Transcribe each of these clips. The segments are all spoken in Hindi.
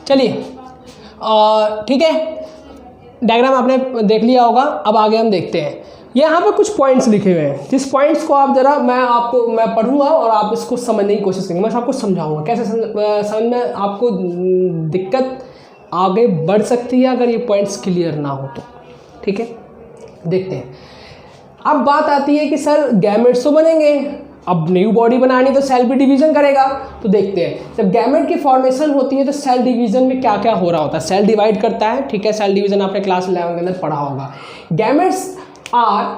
चलिए ठीक है, डायग्राम आपने देख लिया होगा। अब आगे हम देखते हैं, यहाँ पे कुछ पॉइंट्स लिखे हुए हैं, जिस पॉइंट्स को आप जरा मैं पढ़ूंगा और आप इसको समझने की कोशिश करेंगे। मैं आपको समझाऊंगा कैसे समझ में आपको दिक्कत आगे बढ़ सकती है अगर ये पॉइंट्स क्लियर ना हो तो। ठीक है, देखते हैं। अब बात आती है कि सर गैमेट्स तो बनेंगे, अब न्यू बॉडी बनानी तो सेल भी डिवीजन करेगा। तो देखते हैं, जब गैमेट की फॉर्मेशन होती है तो सेल डिवीजन में क्या क्या हो रहा होता है। सेल डिवाइड करता है, ठीक है, सेल डिवीजन आपने क्लास 11 के अंदर पढ़ा होगा। Gametes are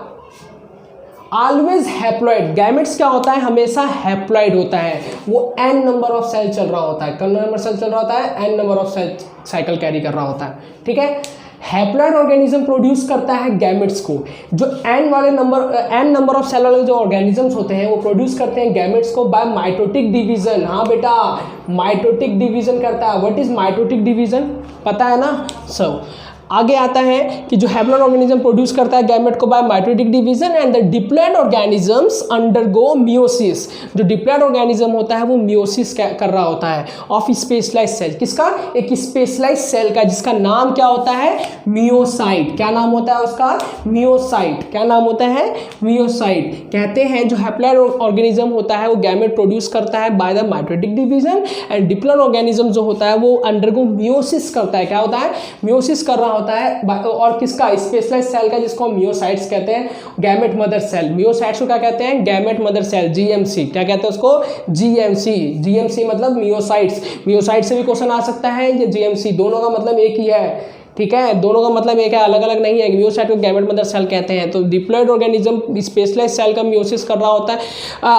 always haploid. Gametes क्या होता है, हमेशा हैप्लॉइड होता है। वो n नंबर ऑफ सेल चल रहा होता है, कितना नंबर सेल चल रहा होता है, n number of cell cycle carry कर रहा होता है। ठीक है, हैप्लॉइड ऑर्गेनिज्म प्रोड्यूस करता है गैमेट्स को। जो n नंबर ऑफ सेल वाले जो ऑर्गेनिजम्स होते हैं वो प्रोड्यूस करते हैं गैमेट्स को बाय माइटोटिक डिवीजन। हाँ बेटा, माइटोटिक डिवीजन करता है। व्हाट इज माइटोटिक डिवीजन, पता है ना। सो आगे आता है कि जो हैप्लॉइड ऑर्गेनिज्म प्रोड्यूस करता है गैमेट को by mitotic division and the diploid organisms undergo meiosis. जो डिप्लॉइड ऑर्गेनिज्म होता है वो मियोसिस कर रहा होता है ऑफ स्पेशलाइज्ड सेल। किसका, एक स्पेशलाइज्ड सेल का, जिसका नाम क्या होता है, मियोसाइट। क्या नाम होता है उसका, मियोसाइट। क्या नाम होता है, मियोसाइट। कहते हैं जो हैप्लॉइड ऑर्गेनिज्म होता है वो गैमेट प्रोड्यूस करता है by the mitotic division and diploid organism जो होता है वो अंडरगो मियोसिस करता है। क्या होता है, मियोसिस कर रहा होता है। और किसका, स्पेशलाइज्ड सेल का, जिसको हम मियोसाइट्स कहते हैं। गैमेट मदर सेल, मियोसाइट्स को क्या कहते हैं, गैमेट मदर सेल, जीएमसी। क्या कहते हैं उसको, जीएमसी। जीएमसी मतलब मियोसाइट्स। मियोसाइट से भी क्वेश्चन आ सकता है, ये जीएमसी, दोनों का मतलब एक ही है। ठीक है, दोनों का मतलब एक है, अलग अलग नहीं है। मियोसाइट को गैमेट मदर सेल कहते हैं। तो डिप्लॉइड ऑर्गेनिज्म स्पेशलाइज्ड सेल का मियोसिस कर रहा होता है,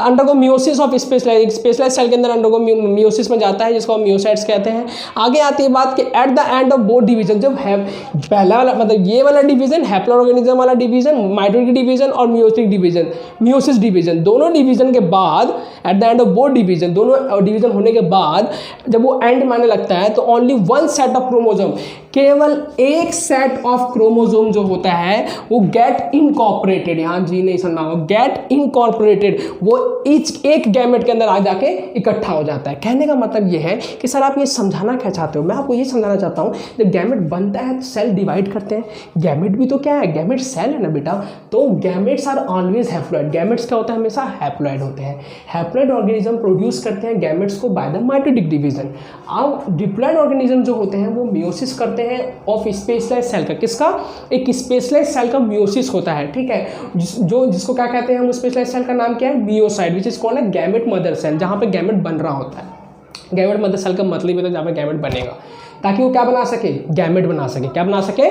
undergo meiosis of specialised cell के अंदर अंडरगो मियोसिस में जाता है, जिसको हम मियोसाइट्स कहते हैं। आगे आती है बात कि eight the end of both division, जब पहला वाला मतलब ये वाला डिवीजन, हैप्लॉइड ऑर्गेनिज्म वाला डिवीजन, माइटोटिक डिवीजन और मियोटिक डिवीजन, मियोसिस डिवीजन, दोनों डिवीजन के बाद eight the end of both division, दोनों डिवीजन होने के बाद जब वो एंड माने लगता है तो only one set of chromosome, केवल एक सेट ऑफ क्रोमोसोम जो होता है वो गेट इनकॉर्पोरेटेड। यहाँ जी नहीं सुनना होगा, गेट इनकॉर्पोरेटेड, वो एक गैमेट के अंदर आ जाके इकट्ठा हो जाता है। कहने का मतलब ये है कि सर आप ये समझाना क्या चाहते हो, मैं आपको ये समझाना चाहता हूँ जब गैमेट बनता है तो सेल डिवाइड करते हैं। गैमेट भी तो क्या है, गैमेट सेल है ना बेटा। तो gametes are always haploid. Gametes क्या होता है, हमेशा हैप्लॉइड होते हैं। हैप्लॉइड ऑर्गेनिज्म प्रोड्यूस करते हैं गैमेट्स को बाय द माइटोटिक डिवीजन। अब डिप्लॉइड ऑर्गेनिज्म जो होते हैं वो मियोसिस करते हैं ऑफ स्पेशलाइज्ड सेल का। किसका, एक स्पेशलाइज्ड सेल का मियोसिस होता है। ठीक है, जिसको क्या कहते हैं हम, स्पेशलाइज्ड सेल का नाम क्या है, मियोसाइट, विच इज कॉल्ड है गैमेट मदर सेल, जहाँ पे गैमेट बन रहा होता है। गैमेट मदर सेल का मतलब है जहाँ पे गैमेट बनेगा, ताकि वो क्या बना सके, गैमेट बना सके। क्या बना सके,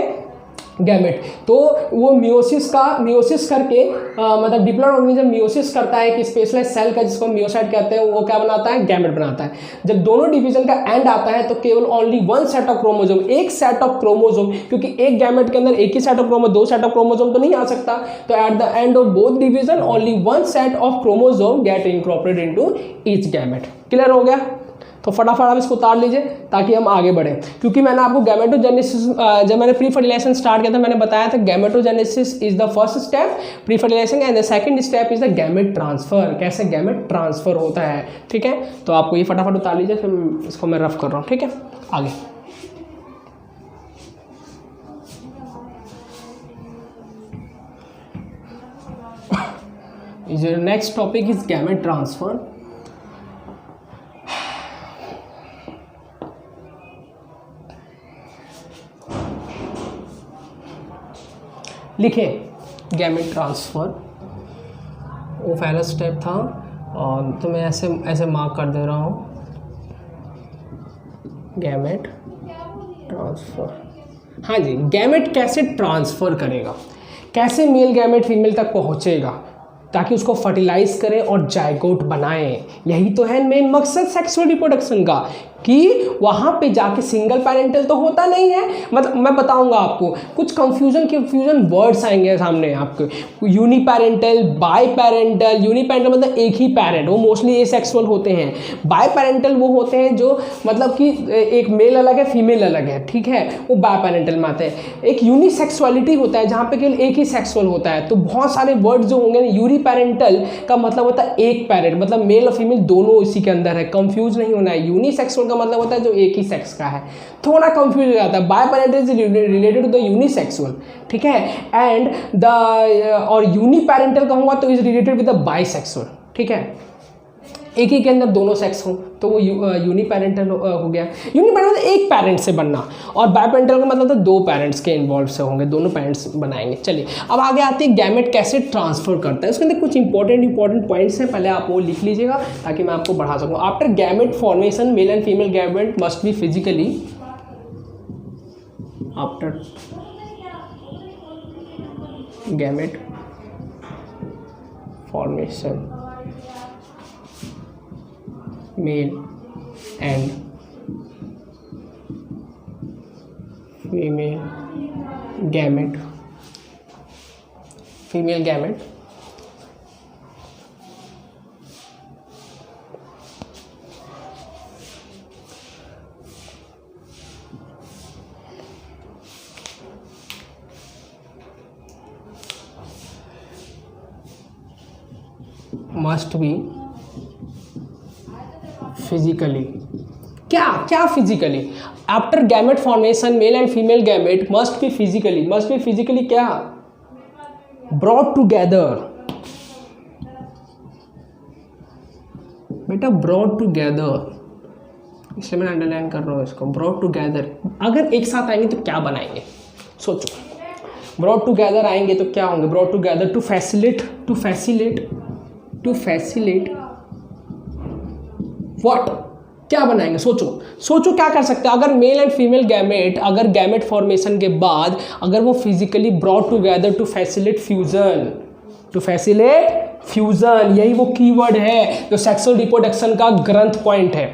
गैमेट। तो वो मियोसिस करके मतलब डिप्लॉइड ऑर्गेनिज्म मियोसिस करता है कि स्पेशलाइज्ड सेल का, जिसको मियोसाइट कहते हैं, वो क्या बनाता है, गैमेट बनाता है। जब दोनों डिवीजन का एंड आता है तो केवल only one set of chromosome, एक सेट ऑफ क्रोमोसोम, क्योंकि एक गैमेट के अंदर एक ही सेट ऑफ क्रोमोसोम, दो सेट ऑफ क्रोमोसोम तो नहीं आ सकता। तो at the end of both division only one set of chromosome get incorporated into each gamete. Clear हो गया। तो फटाफट आप इसको उतार लीजिए ताकि हम आगे बढ़ें, क्योंकि मैंने आपको गैमेटोजेनेसिस, जब मैंने प्री फर्टिलाइजेशन स्टार्ट किया था मैंने बताया था gametogenesis is the first step pre fertilisation and the second step is the gamete transfer. कैसे गैमेट ट्रांसफर होता है, ठीक है। तो आपको ये फटाफट उतार लीजिए, फिर इसको मैं रफ कर रहा हूँ, ठीक है। आगे next topic is gamete transfer. लिखें गैमेट ट्रांसफ़र, वो पहला स्टेप था और तो मैं ऐसे मार्क कर दे रहा हूँ, गैमेट ट्रांसफ़र। हाँ जी, गैमेट कैसे ट्रांसफ़र करेगा, कैसे मेल गैमेट फीमेल तक पहुँचेगा ताकि उसको फर्टिलाइज करें और जायगोट बनाएं। यही तो है मेन मकसद सेक्सुअल रिप्रोडक्शन का, कि वहाँ पे जाके सिंगल पेरेंटल तो होता नहीं है। मतलब मैं बताऊंगा आपको, कुछ कंफ्यूजन वर्ड्स आएंगे सामने आपको। Uniparental, by parental. यूनिपेरेंटल मतलब एक ही पेरेंट, वो मोस्टली एसेक्सुअल होते हैं। बाई पेरेंटल वो होते हैं जो मतलब कि एक मेल अलग है फीमेल अलग है, ठीक है, वो बाई पेरेंटल में आते हैं। एक यूनिसेक्सुअलिटी होता है जहाँ पे केवल एक ही सेक्सुअल होता है। तो बहुत सारे वर्ड्स जो होंगे, यूनिपेरेंटल का मतलब होता है एक पेरेंट, मतलब मेल और फीमेल दोनों इसी के अंदर है, कंफ्यूज नहीं होना है। यूनिसेक्सुअल का मतलब होता है जो एक ही सेक्स का है, थोड़ा कंफ्यूज हो जाता है। Biparental is related to the unisexual, ठीक है, एंड द और यूनिपेरेंटल कहूँगा तो is related with the bisexual, ठीक है, एक ही के अंदर दोनों सेक्स हो तो वो यूनिपेरेंटल हो गया। यूनिपेरेंटल मतलब एक पेरेंट से बनना, और बायपेरेंटल का मतलब तो दो पेरेंट्स के इन्वॉल्व से होंगे, दोनों पेरेंट्स बनाएंगे। चलिए अब आगे आते हैं गैमेट कैसे ट्रांसफर करता है, उसके अंदर कुछ इंपॉर्टेंट पॉइंट्स हैं, पहले आप वो लिख लीजिएगा ताकि मैं आपको बढ़ा सकूँ। After gamete formation male and female gamete must be physically, after gamete formation male and female gamete must be physically, क्या physically, after gamete formation male and female gamete must be physically क्या, ब्रॉट टुगेदर, बेटा ब्रॉट टुगेदर, इसलिए मैं अंडरलाइन कर रहा हूँ इसको, ब्रॉट टुगेदर। अगर एक साथ आएंगे तो क्या बनाएंगे, सोचो, ब्रॉट टुगेदर आएंगे तो क्या होंगे, brought together to facilitate what, क्या बनाएंगे, सोचो क्या कर सकते हैं। अगर मेल एंड फीमेल गैमेट, अगर गैमेट फॉर्मेशन के बाद अगर वो physically brought together to facilitate fusion, यही वो कीवर्ड है जो सेक्सुअल रिप्रोडक्शन का ग्रंथ पॉइंट है।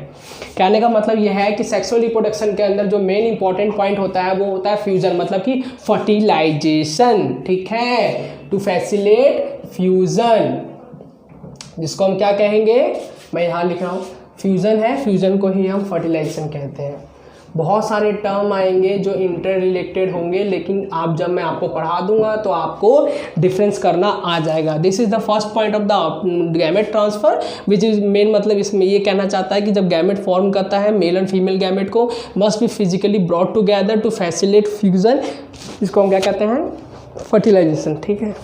कहने का मतलब यह है कि सेक्सुअल रिप्रोडक्शन के अंदर जो मेन इंपॉर्टेंट पॉइंट होता है वो होता है फ्यूजन, मतलब कि फर्टिलाइजेशन, ठीक है, टू फैसिलिटेट फ्यूजन, जिसको हम क्या कहेंगे, मैं यहाँ लिख रहा हूँ फ्यूज़न है, फ्यूज़न को ही हम फर्टिलाइजेशन कहते हैं। बहुत सारे टर्म आएंगे जो इंटर रिलेटेड होंगे, लेकिन आप जब मैं आपको पढ़ा दूंगा तो आपको डिफरेंस करना आ जाएगा। This is the first point of the gamete transfer which is main, मतलब इसमें ये कहना चाहता है कि जब गैमेट फॉर्म करता है मेल एंड फीमेल गैमेट को must be physically brought together to facilitate fusion, इसको हम क्या कहते हैं, फर्टिलाइजेशन, ठीक है।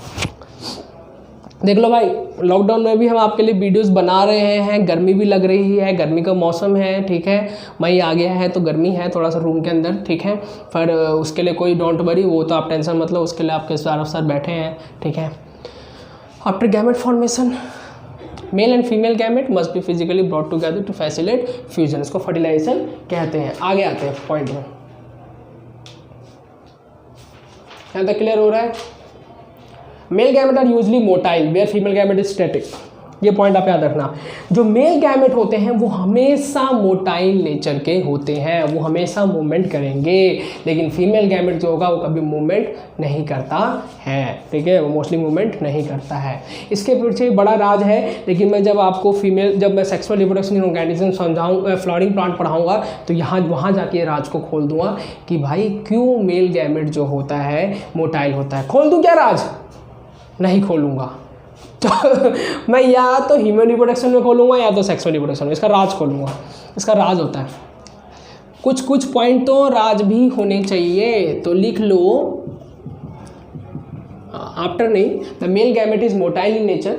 देख लो भाई, लॉकडाउन में भी हम आपके लिए वीडियोस बना रहे हैं, गर्मी भी लग रही है, गर्मी का मौसम है, ठीक है, मई आ गया है तो गर्मी है थोड़ा सा रूम के अंदर, ठीक है, पर उसके लिए कोई डोंट वरी, वो तो आप टेंशन मतलब, उसके लिए आपके साथ बैठे हैं, ठीक है। After gamete formation male and female gamete must be physically brought together to facilitate fusion, इसको फर्टिलाइजेशन कहते हैं। आगे आते हैं पॉइंट में, यहाँ तक क्लियर हो रहा है। Male gamete are usually motile where female gamete is static, ये पॉइंट आप याद रखना। जो मेल गैमेट होते हैं वो हमेशा मोटाइल नेचर के होते हैं, वो हमेशा मूवमेंट करेंगे, लेकिन फीमेल गैमेट जो होगा वो कभी मूवमेंट नहीं करता है, ठीक है, वो मोस्टली मूवमेंट नहीं करता है। इसके पीछे बड़ा राज है, लेकिन मैं जब आपको जब मैं सेक्सुअल रिप्रोडक्शन इन ऑर्गेनिज्म समझाऊँ, फ्लावरिंग प्लांट पढ़ाऊँगा तो वहाँ जाके राज को खोल दूंगा कि भाई क्यों मेल गैमेट जो होता है मोटाइल होता है। खोल दूँ क्या राज? नहीं खोलूँगा। तो मैं या तो ह्यूमन रिप्रोडक्शन में खोलूँगा या तो सेक्सुअल रिप्रोडक्शन में, इसका राज खोलूँगा। इसका राज होता है, कुछ पॉइंट तो राज भी होने चाहिए, तो लिख लो। आफ्टर नहीं, the male gamete is motile in nature,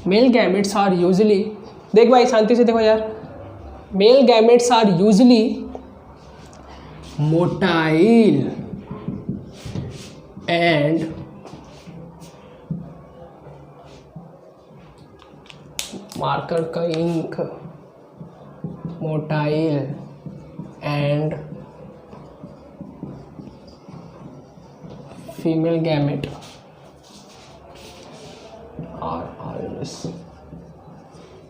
male gametes are usually, देख भाई शांति से देखो यार, male gametes are usually motile and marker का ink, motile and female gamete are always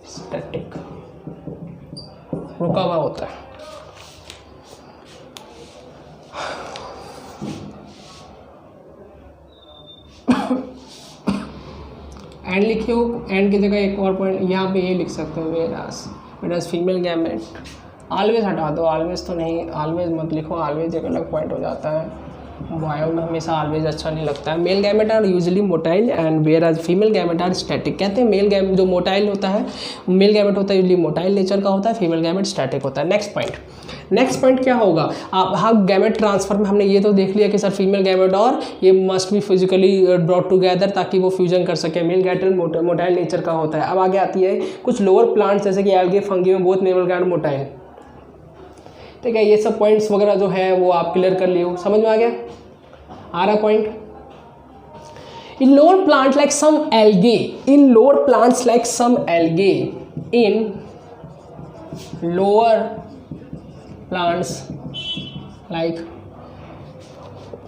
static, रुका हुआ होता है। एंड लिखियो, एंड की जगह एक और पॉइंट यहाँ पे ये लिख सकते हो, वेरास फीमेल गैमेट, ऑलवेज हटा दो, ऑलवेज तो नहीं, ऑलवेज मत लिखो, ऑलवेज एक अलग पॉइंट हो जाता है। बायो में हमेशा ऑलवेज अच्छा नहीं लगता है। Male gamete are usually motile and whereas female gamete are static. कहते हैं मेल गैमेट जो मोटाइल होता है, मेल गैमेट होता है यूजुअली मोटाइल नेचर का होता है, फीमेल गैमेट स्टैटिक होता है। नेक्स्ट पॉइंट क्या होगा? आप हाँ गैमेट ट्रांसफर में हमने ये तो देख लिया कि सर फीमेल गैमेट और ये must be physically brought together ताकि वो फ्यूजन कर सके। मेल गैमेट मोटाइल नेचर का होता है। अब आगे आती है कुछ लोअर प्लांट्स जैसे कि एल्गे, फंगी में बोथ मेल गैमेट मोटाइल। ठीक है, ये सब पॉइंट्स वगैरह जो है वो आप क्लियर कर लिए हो, समझ में आ गया? आ रहा point? In lower plant like some algae, in lower plants like some algae, in lower plants like,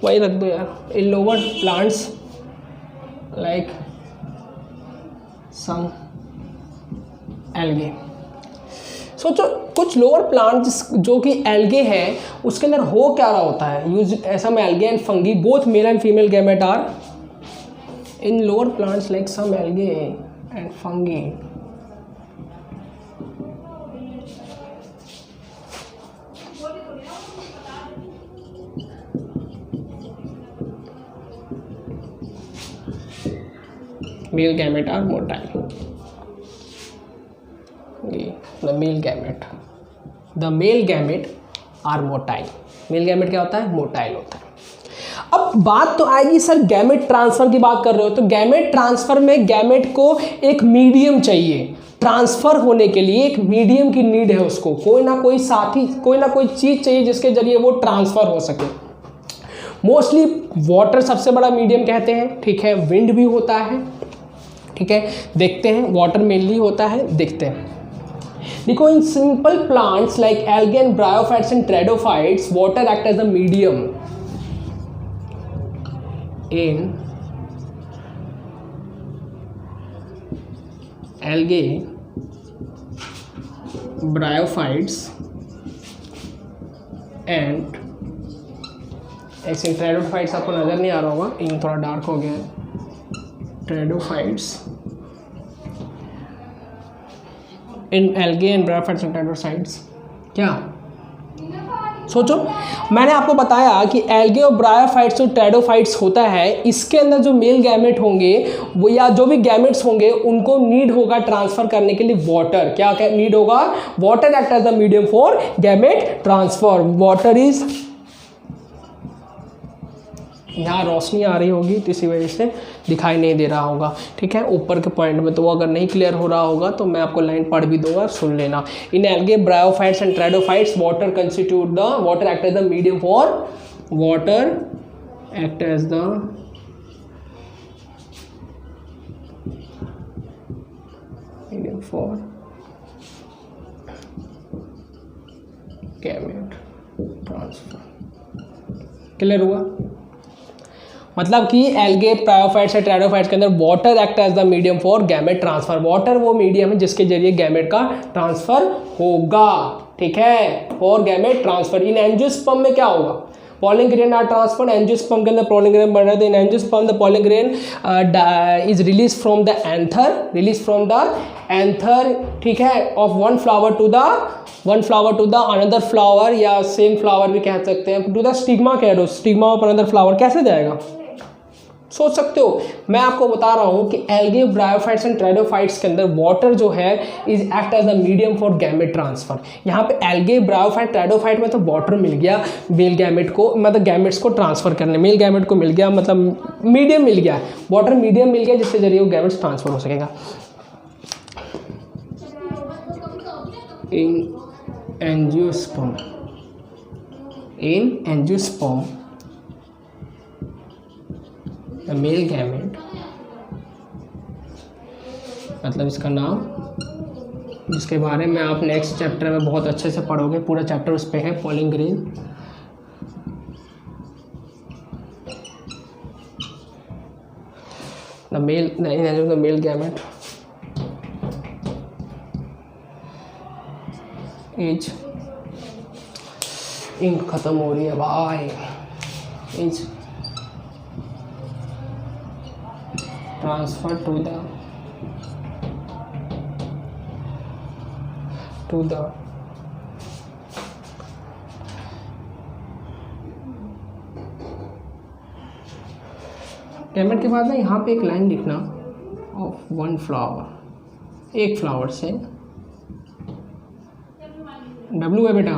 वही रख दो यार, in lower plants like some algae. सोचो कुछ लोअर प्लांट जो कि एल्गे है उसके अंदर हो क्या रहा होता है? Use some algae and fungi both male and female gamete are in lower plants like some algae and fungi. Male gamete are motile. The male gamete are motile. Male gamete क्या होता है? मोटाइल होता है। अब बात तो आएगी सर गैमेट ट्रांसफर की बात कर रहे हो तो गैमेट ट्रांसफर में गैमेट को एक मीडियम चाहिए। ट्रांसफर होने के लिए एक मीडियम की नीड है उसको, कोई ना कोई साथी, कोई ना कोई चीज़ चाहिए जिसके जरिए वो ट्रांसफर हो सके। मोस्टली वाटर सबसे बड़ा मीडियम कहते हैं, ठीक है, विंड भी होता है, ठीक है, देखते हैं, वाटर मेनली होता है, देखते हैं। देखो in simple plants like algae and bryophytes and pteridophytes water act as a medium in algae, bryophytes and ऐसे ट्रेडोफाइट्स आपको नज़र नहीं आ रहा होगा, इन थोड़ा डार्क हो गया है। ट्रेडोफाइट्स इन एल्गे एंड ब्रायोफाइट्स एंड ट्रेडोफाइट्स क्या? सोचो, मैंने आपको बताया कि एल्गे और ब्रायोफाइट्स और ट्रेडोफाइट्स होता है, इसके अंदर जो मेल गैमेट होंगे वो या जो भी गैमेट्स होंगे उनको नीड होगा ट्रांसफर करने के लिए वाटर। क्या नीड होगा? Water act as the medium for gamete transfer. Water is, यहाँ रोशनी आ रही होगी तो इसी वजह से दिखाई नहीं दे रहा होगा, ठीक है, ऊपर के पॉइंट में। तो अगर नहीं क्लियर हो रहा होगा तो मैं आपको लाइन पढ़ भी दूंगा, सुन लेना। In algae, bryophytes and pteridophytes water constitute the water act as the medium for water act as the medium for gamete transfer. Clear हुआ? मतलब कि एल्गे, ब्रायोफाइट्स और ट्रेडोफाइट्स के अंदर water act as the medium for gamete transfer. Water वो मीडियम है जिसके जरिए गैमेट का ट्रांसफर होगा, ठीक है, for gamete transfer. In angiosperm में क्या होगा? Pollen grain are transferred. Angiosperm के अंदर पॉलिन ग्रेन बन रहे थे। In angiosperm the pollen grain is release from the anther, ठीक है, of one flower to the another flower, या सेम फ्लावर भी कह सकते हैं, टू द स्टिग्मा कह दो, स्टिग्मा ऑफ अनदर फ्लावर। कैसे जाएगा? सोच सकते हो। मैं आपको बता रहा हूँ कि एल्गे, ब्रायोफाइट्स एंड ट्रेडोफाइट्स के अंदर वाटर जो है is act as a medium for gamete transfer. यहाँ पे एल्गे, ब्रायोफाइट, ट्रेडोफाइट में तो वाटर मिल गया मेल गैमेट को, मतलब गैमेट्स को ट्रांसफर करने, मेल गैमेट को मिल गया, मतलब मीडियम मिल गया, वाटर मीडियम मिल गया जिसके जरिए वो गैमेट्स ट्रांसफर हो सकेगा। इन एंजियोस्पर्म मेल गैमेट, मतलब इसका नाम, जिसके बारे में आप नेक्स्ट चैप्टर में बहुत अच्छे से पढ़ोगे, पूरा चैप्टर उस पे है, pollen grain. The male gamete is, ink खत्म हो रही है भाई, is transfer to the gamete के बाद ना यहाँ पे एक लाइन लिखना ऑफ वन फ्लावर, एक फ्लावर से, W है बेटा,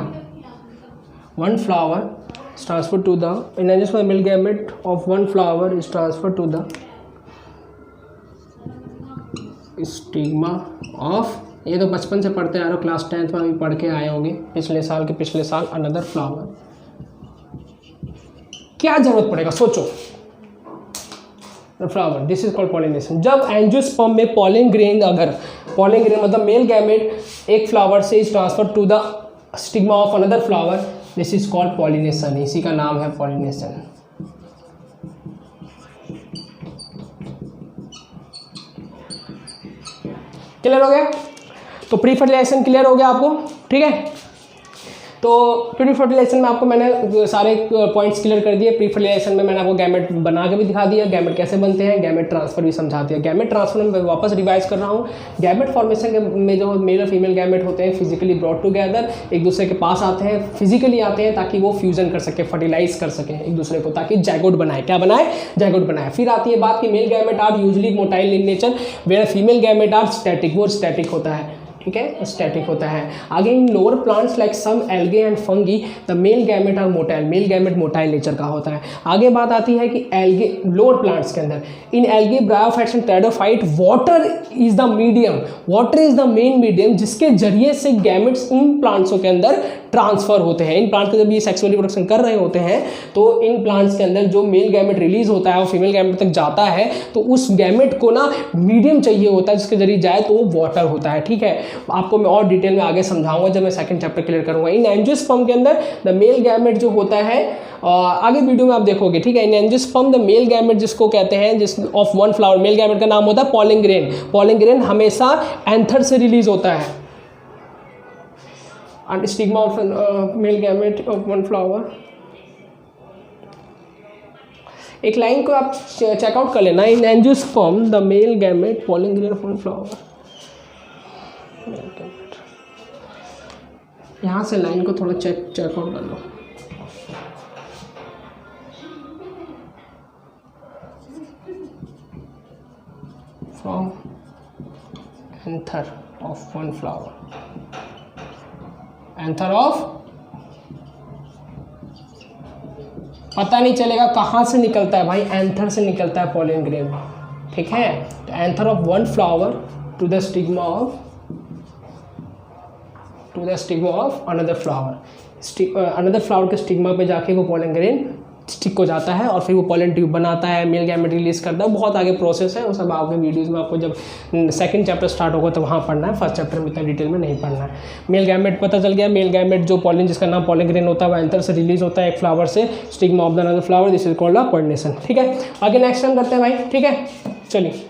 one flower is transferred to the in angiosperm male gamete of one flower is transferred to the stigma of, ये तो बचपन से पढ़ते आ रहे हो, क्लास 10th में भी पढ़ के आए होंगे पिछले साल अनदर फ्लावर। क्या जरूरत पड़ेगा सोचो, flower, this is called pollination. जब एंजियोस्पर्म में पॉलन ग्रेन, अगर पॉलन ग्रेन मतलब मेल गैमेट एक फ्लावर से is transfer to the stigma of another flower, this is called pollination, इसी का नाम है पॉलिनेशन। क्लियर हो गया? तो प्री फर्टिलाइजेशन क्लियर हो गया आपको, ठीक है। तो प्री फर्टिलाइजेशन में आपको मैंने सारे पॉइंट्स क्लियर कर दिए। प्री फर्टिलाइजेशन में मैंने आपको गैमेट बना के भी दिखा दिया, गैमेट कैसे बनते हैं, गैमेट ट्रांसफर भी समझा दिया। गैमेट ट्रांसफर में वापस रिवाइज कर रहा हूँ। गैमेट फॉर्मेशन में जो मेल और फीमेल गैमेट होते हैं फिजिकली ब्रॉट टुगेदर, एक दूसरे के पास आते हैं, फिजिकली आते हैं ताकि वो फ्यूजन कर सके, फर्टिलाइज कर सकें एक दूसरे को, ताकि जैगोट बनाए। क्या बनाए? जैगोट बनाए। फिर आती है बात कि male gamete are usually motile in nature, where female gamete are static, वो स्टैटिक होता है, ठीक है, स्टैटिक होता है। आगे in lower plants like some algae and fungi the male gamete are motile, male gamete motile nature का होता है। आगे बात आती है कि एल्गे, लोअर प्लांट्स के अंदर in algae, bryophytes and pteridophyte water is the medium, water is the main medium जिसके जरिए से गैमेट्स इन प्लांट्सों के अंदर ट्रांसफर होते हैं। इन प्लांट के जब ये सेक्सुअली प्रोडक्शन कर रहे होते हैं तो इन प्लांट्स के अंदर जो मेल गैमेट रिलीज होता है वो फीमेल गैमेट तक जाता है, तो उस गैमेट को ना मीडियम चाहिए होता है जिसके जरिए जाए, तो वो वाटर होता है, ठीक है। आपको मैं और डिटेल में आगे समझाऊंगा जब मैं सेकंड चैप्टर क्लियर करूंगा। इन एंजियोस्पर्म के अंदर द मेल गैमेट जो होता है, आगे वीडियो में आप देखोगे, ठीक है। इन एंजियोस्पर्म द मेल गैमेट जिसको कहते हैं, जिस of one flower, male gamete का नाम होता है पॉलन ग्रेन। पॉलन ग्रेन हमेशा एंथर से रिलीज होता है। and stigma of male gamete of one flower। एक लाइन को आप चेकआउट कर लेना, in angiosperm the male gamete pollen grain of one flower. यहाँ से लाइन को थोड़ा चेकआउट कर लो। From anther of one flower, anther of, पता नहीं चलेगा कहाँ से निकलता है भाई, एंथर से निकलता है पॉलन ग्रेन, ठीक है। तो anther of one flower to the stigma of, to the stigma of another flower, another flower के स्टिग्मा पे जाके वो पॉलन ग्रेन स्टिक हो जाता है और फिर वो पॉलन ट्यूब बनाता है, मेल गैमेट रिलीज करता है। बहुत आगे प्रोसेस है, वो सब आपके वीडियोस में आपको जब सेकंड चैप्टर स्टार्ट होगा तो वहाँ पढ़ना है, फर्स्ट चैप्टर में इतना डिटेल में नहीं पढ़ना है। मेल गैमेट पता चल गया, मेल गैमेट जो पॉलन, जिसका नाम पॉलन ग्रेन होता है, वो एंथर से रिलीज होता है एक फ्लावर से, stigma of the another flower, this is called a pollination, ठीक है। आगे नेक्स्ट टाइम करते हैं भाई, ठीक है, चलिए।